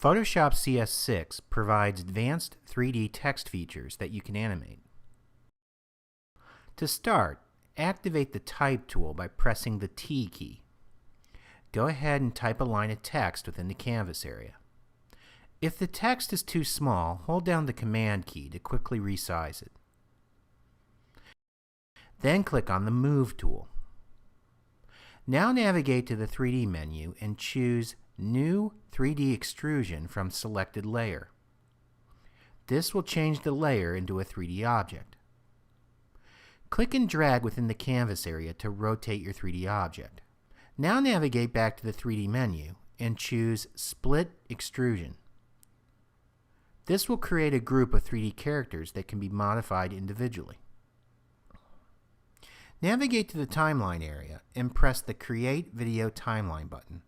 Photoshop CS6 provides advanced 3D text features that you can animate. To start, activate the Type tool by pressing the T key. Go ahead and type a line of text within the canvas area. If the text is too small, hold down the Command key to quickly resize it. Then click on the Move tool. Now navigate to the 3D menu and choose New 3D Extrusion from Selected Layer. This will change the layer into a 3D object. Click and drag within the canvas area to rotate your 3D object. Now navigate back to the 3D menu and choose Split Extrusion. This will create a group of 3D characters that can be modified individually. Navigate to the timeline area and press the Create Video Timeline button.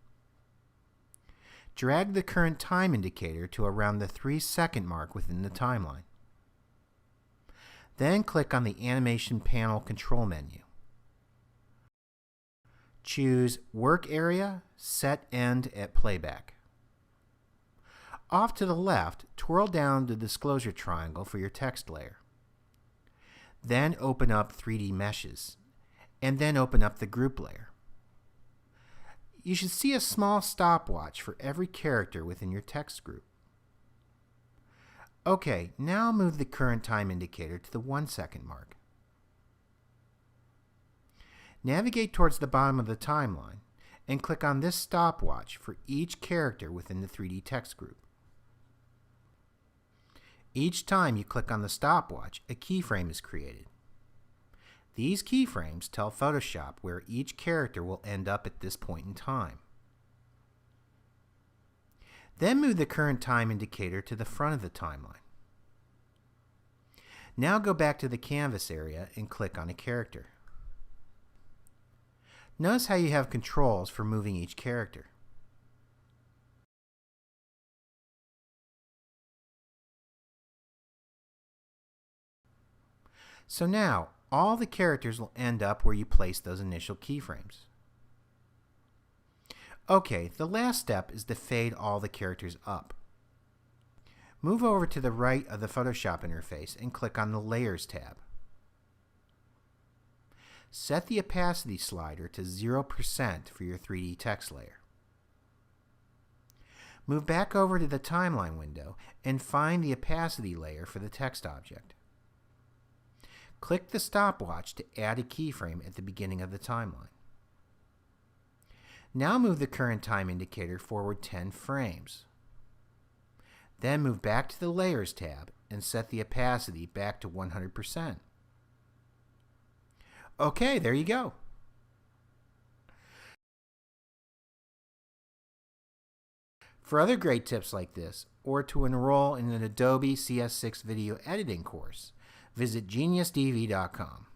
Drag the current time indicator to around the 3-second mark within the timeline. Then click on the Animation Panel control menu. Choose Work Area, Set End at Playback. Off to the left, twirl down the disclosure triangle for your text layer. Then open up 3D Meshes, and then open up the group layer. You should see a small stopwatch for every character within your text group. Okay, now move the current time indicator to the 1-second mark. Navigate towards the bottom of the timeline and click on this stopwatch for each character within the 3D text group. Each time you click on the stopwatch, a keyframe is created. These keyframes tell Photoshop where each character will end up at this point in time. Then move the current time indicator to the front of the timeline. Now go back to the canvas area and click on a character. Notice how you have controls for moving each character. So now, all the characters will end up where you place those initial keyframes. Okay, the last step is to fade all the characters up. Move over to the right of the Photoshop interface and click on the Layers tab. Set the opacity slider to 0% for your 3D text layer. Move back over to the timeline window and find the opacity layer for the text object. Click the stopwatch to add a keyframe at the beginning of the timeline. Now move the current time indicator forward 10 frames. Then move back to the Layers tab and set the opacity back to 100%. Okay, there you go. For other great tips like this, or to enroll in an Adobe CS6 video editing course, visit geniusdv.com.